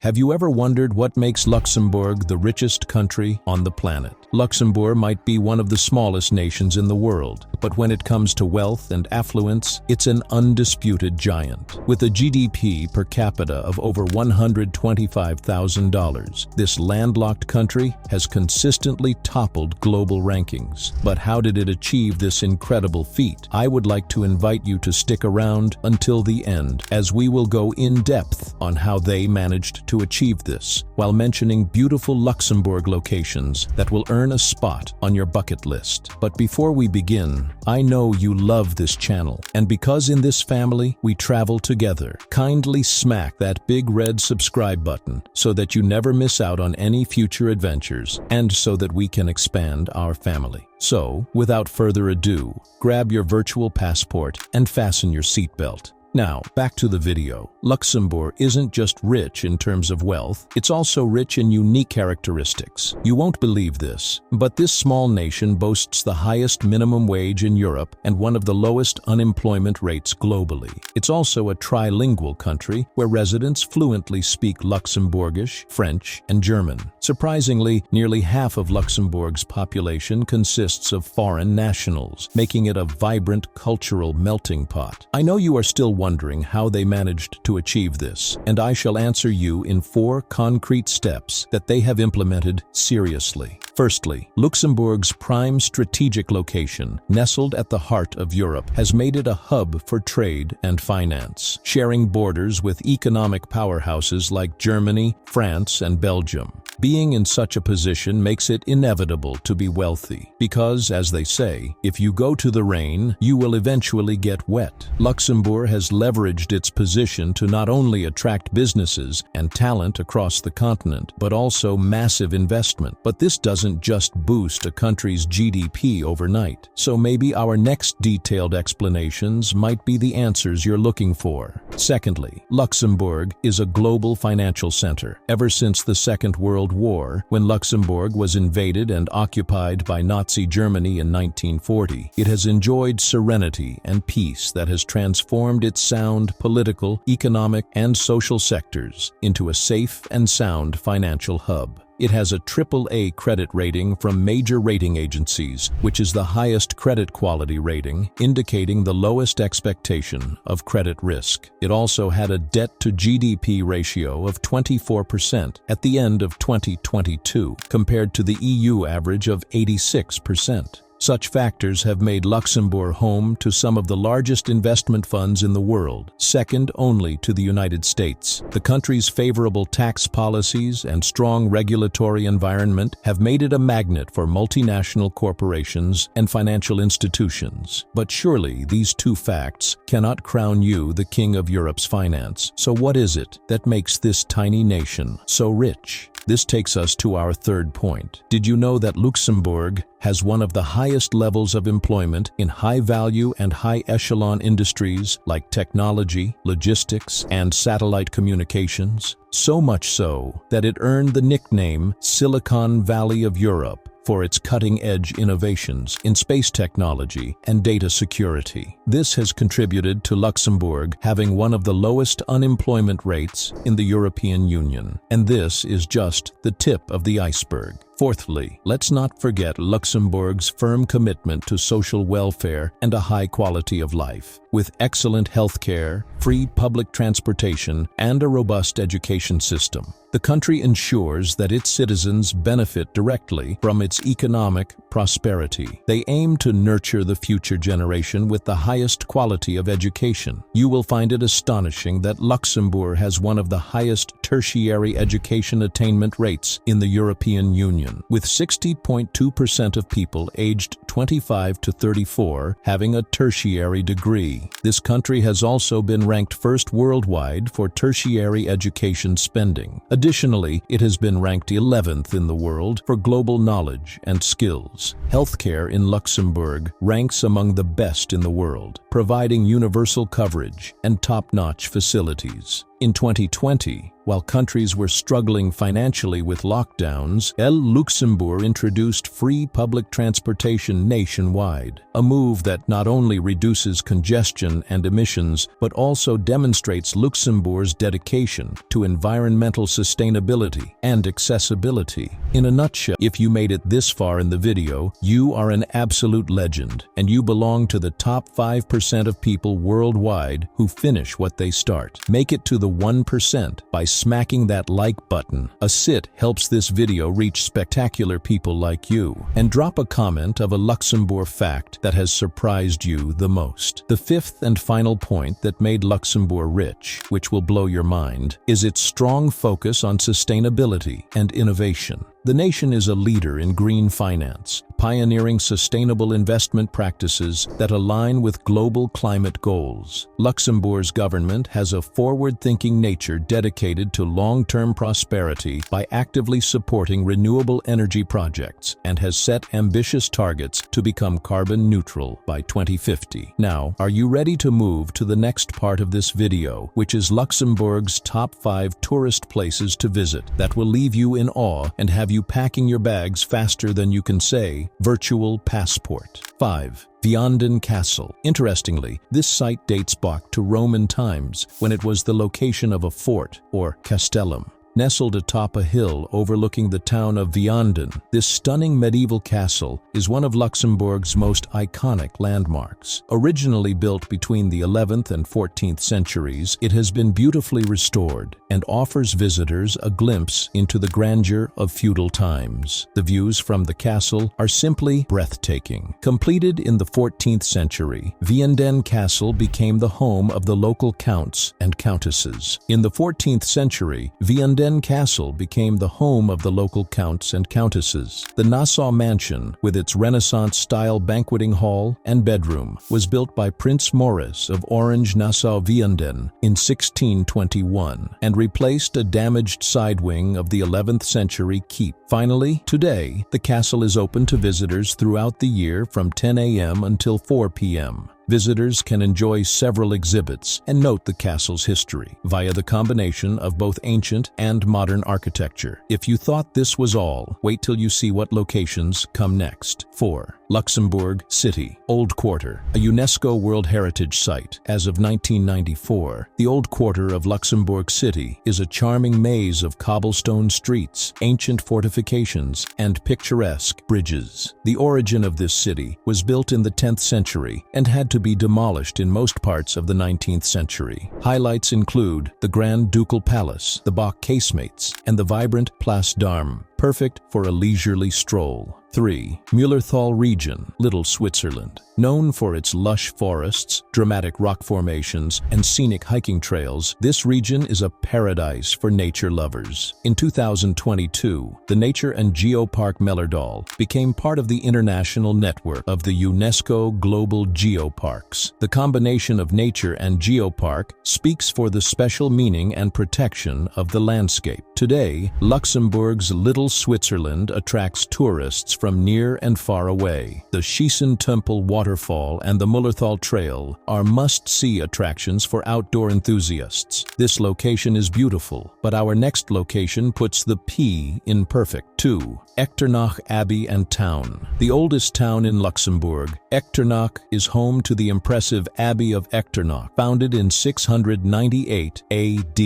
Have you ever wondered what makes Luxembourg the richest country on the planet? Luxembourg might be one of the smallest nations in the world, but when it comes to wealth and affluence, it's an undisputed giant. With a GDP per capita of over $125,000, this landlocked country has consistently toppled global rankings. But how did it achieve this incredible feat? I would like to invite you to stick around until the end, as we will go in depth on how they managed to achieve this, while mentioning beautiful Luxembourg locations that will earn a spot on your bucket list. But before we begin, I know you love this channel, and because in this family we travel together, kindly smack that big red subscribe button so that you never miss out on any future adventures, and so that we can expand our family. So, without further ado, grab your virtual passport and fasten your seatbelt. Now, back to the video. Luxembourg isn't just rich in terms of wealth, it's also rich in unique characteristics. You won't believe this, but this small nation boasts the highest minimum wage in Europe and one of the lowest unemployment rates globally. It's also a trilingual country where residents fluently speak Luxembourgish, French, and German. Surprisingly, nearly half of Luxembourg's population consists of foreign nationals, making it a vibrant cultural melting pot. I know you are still wondering how they managed to achieve this, and I shall answer you in 4 concrete steps that they have implemented seriously. Firstly, Luxembourg's prime strategic location, nestled at the heart of Europe, has made it a hub for trade and finance, sharing borders with economic powerhouses like Germany, France, and Belgium. Being in such a position makes it inevitable to be wealthy, because, as they say, if you go to the rain, you will eventually get wet. Luxembourg has leveraged its position to not only attract businesses and talent across the continent, but also massive investment. But this doesn't just boost a country's GDP overnight. So maybe our next detailed explanations might be the answers you're looking for. Secondly, Luxembourg is a global financial center. Ever since the Second World War, when Luxembourg was invaded and occupied by Nazi Germany in 1940, it has enjoyed serenity and peace that has transformed its sound political, economic, and social sectors into a safe and sound financial hub. It has a AAA credit rating from major rating agencies, which is the highest credit quality rating, indicating the lowest expectation of credit risk. It also had a debt-to-GDP ratio of 24% at the end of 2022, compared to the EU average of 86%. Such factors have made Luxembourg home to some of the largest investment funds in the world, second only to the United States. The country's favorable tax policies and strong regulatory environment have made it a magnet for multinational corporations and financial institutions. But surely these 2 facts cannot crown you the king of Europe's finance. So what is it that makes this tiny nation so rich? This takes us to our third point. Did you know that Luxembourg has one of the highest levels of employment in high-value and high-echelon industries like technology, logistics, and satellite communications? So much so that it earned the nickname Silicon Valley of Europe for its cutting-edge innovations in space technology and data security. This has contributed to Luxembourg having one of the lowest unemployment rates in the European Union. And this is just the tip of the iceberg. Fourthly, let's not forget Luxembourg's firm commitment to social welfare and a high quality of life. With excellent healthcare, free public transportation, and a robust education system, the country ensures that its citizens benefit directly from its economic prosperity. They aim to nurture the future generation with the highest quality of education. You will find it astonishing that Luxembourg has one of the highest tertiary education attainment rates in the European Union, with 60.2% of people aged 25 to 34 having a tertiary degree. This country has also been ranked first worldwide for tertiary education spending. Additionally, it has been ranked 11th in the world for global knowledge and skills. Healthcare in Luxembourg ranks among the best in the world, providing universal coverage and top-notch facilities. In 2020, while countries were struggling financially with lockdowns, Luxembourg introduced free public transportation nationwide, a move that not only reduces congestion and emissions, but also demonstrates Luxembourg's dedication to environmental sustainability and accessibility. In a nutshell, if you made it this far in the video, you are an absolute legend, and you belong to the top 5% of people worldwide who finish what they start. Make it to the 1% by smacking that like button. A sit helps this video reach spectacular people like you. And drop a comment of a Luxembourg fact that has surprised you the most. The fifth and final point that made Luxembourg rich, which will blow your mind, is its strong focus on sustainability and innovation. The nation is a leader in green finance, pioneering sustainable investment practices that align with global climate goals. Luxembourg's government has a forward-thinking nature dedicated to long-term prosperity by actively supporting renewable energy projects and has set ambitious targets to become carbon neutral by 2050. Now, are you ready to move to the next part of this video, which is Luxembourg's top 5 tourist places to visit that will leave you in awe and have you packing your bags faster than you can say virtual passport. 5. Vianden Castle. Interestingly, this site dates back to Roman times when it was the location of a fort, or castellum. Nestled atop a hill overlooking the town of Vianden, this stunning medieval castle is one of Luxembourg's most iconic landmarks. Originally built between the 11th and 14th centuries, it has been beautifully restored and offers visitors a glimpse into the grandeur of feudal times. The views from the castle are simply breathtaking. Completed in the 14th century, Vianden Castle became the home of the local counts and countesses. In the 14th century, Vianden Castle became the home of the local counts and countesses. The Nassau Mansion, with its Renaissance-style banqueting hall and bedroom, was built by Prince Maurice of Orange-Nassau-Vianden in 1621 and replaced a damaged side wing of the 11th century keep. Finally, today, the castle is open to visitors throughout the year from 10 a.m. until 4 p.m. Visitors can enjoy several exhibits and note the castle's history via the combination of both ancient and modern architecture. If you thought this was all, wait till you see what locations come next. 4. Luxembourg City. Old Quarter, a UNESCO World Heritage Site. As of 1994, the Old Quarter of Luxembourg City is a charming maze of cobblestone streets, ancient fortifications, and picturesque bridges. The origin of this city was built in the 10th century and had to be demolished in most parts of the 19th century. Highlights include the Grand Ducal Palace, the Bach casemates, and the vibrant Place d'Armes, perfect for a leisurely stroll. 3. Mullerthal region, Little Switzerland. Known for its lush forests, dramatic rock formations, and scenic hiking trails, this region is a paradise for nature lovers. In 2022, the Nature and Geopark Mullerthal became part of the international network of the UNESCO Global Geoparks. The combination of nature and geopark speaks for the special meaning and protection of the landscape. Today, Luxembourg's Little Switzerland attracts tourists from near and far away. The Schiessen Temple waterfall and the Mullerthal Trail are must-see attractions for outdoor enthusiasts. This location is beautiful, but our next location puts the P in perfect. 2. Echternach Abbey and Town. The oldest town in Luxembourg, Echternach is home to the impressive Abbey of Echternach, founded in 698 AD.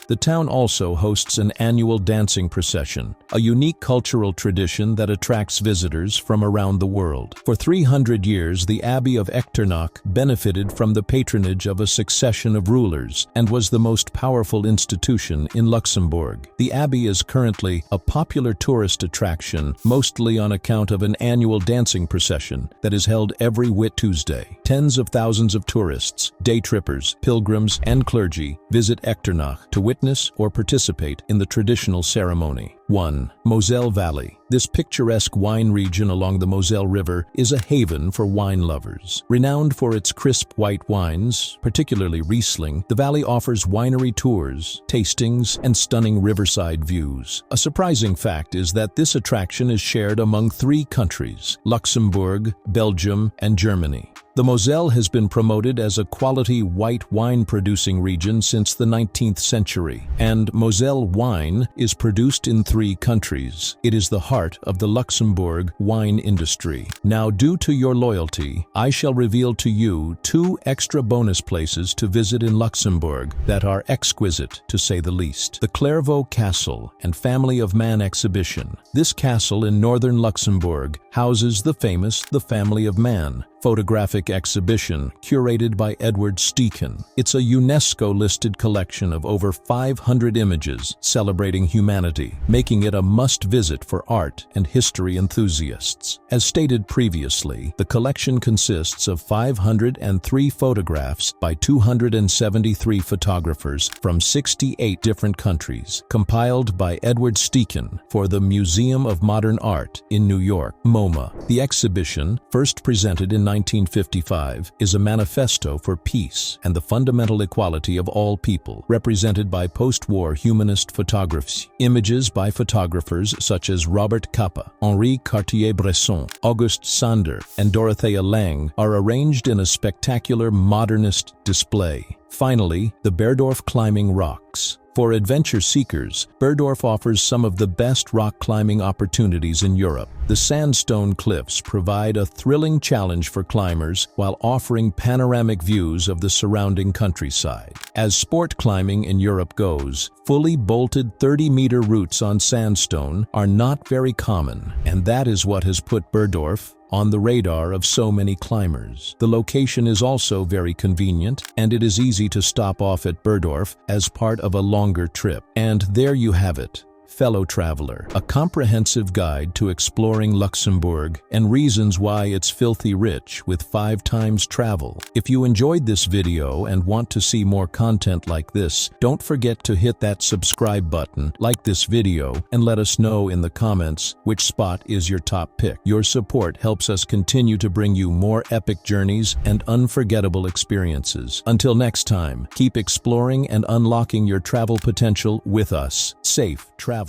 The town also hosts an annual dancing procession, a unique cultural tradition that attracts visitors from around the world. For 300 years, the Abbey of Echternach benefited from the patronage of a succession of rulers and was the most powerful institution in Luxembourg. The Abbey is currently a popular tourist attraction, mostly on account of an annual dancing procession that is held every Whit Tuesday. Tens of thousands of tourists, day trippers, pilgrims, and clergy visit Echternach to witness or participate in the traditional ceremony. 1. Moselle Valley. This picturesque wine region along the Moselle River is a haven for wine lovers. Renowned for its crisp white wines, particularly Riesling, the valley offers winery tours, tastings, and stunning riverside views. A surprising fact is that this attraction is shared among 3 countries: Luxembourg, Belgium, and Germany. The Moselle has been promoted as a quality white wine-producing region since the 19th century, and Moselle wine is produced in 3 countries. It is the heart of the Luxembourg wine industry. Now, due to your loyalty, I shall reveal to you 2 extra bonus places to visit in Luxembourg that are exquisite, to say the least. The Clairvaux Castle and Family of Man exhibition. This castle in northern Luxembourg houses the famous The Family of Man photographic exhibition curated by Edward Steichen. It's a UNESCO-listed collection of over 500 images celebrating humanity, making it a must-visit for art and history enthusiasts. As stated previously, the collection consists of 503 photographs by 273 photographers from 68 different countries, compiled by Edward Steichen for the Museum of Modern Art in New York, MoMA. The exhibition, first presented in 1955, is a manifesto for peace and the fundamental equality of all people, represented by post-war humanist photographs. Images by photographers such as Robert Capa, Henri Cartier-Bresson, Auguste Sander, and Dorothea Lange are arranged in a spectacular modernist display. Finally, the Bergdorf climbing rocks. For adventure seekers, Bergdorf offers some of the best rock climbing opportunities in Europe. The sandstone cliffs provide a thrilling challenge for climbers while offering panoramic views of the surrounding countryside. As sport climbing in Europe goes, fully bolted 30-meter routes on sandstone are not very common, and that is what has put Bergdorf on the radar of so many climbers. The location is also very convenient, and it is easy to stop off at Bergdorf as part of a longer trip. And there you have it, fellow traveler, a comprehensive guide to exploring Luxembourg and reasons why it's filthy rich with 5 times travel. If you enjoyed this video and want to see more content like this, don't forget to hit that subscribe button, like this video, and let us know in the comments which spot is your top pick. Your support helps us continue to bring you more epic journeys and unforgettable experiences. Until next time, keep exploring and unlocking your travel potential with us. Safe travels.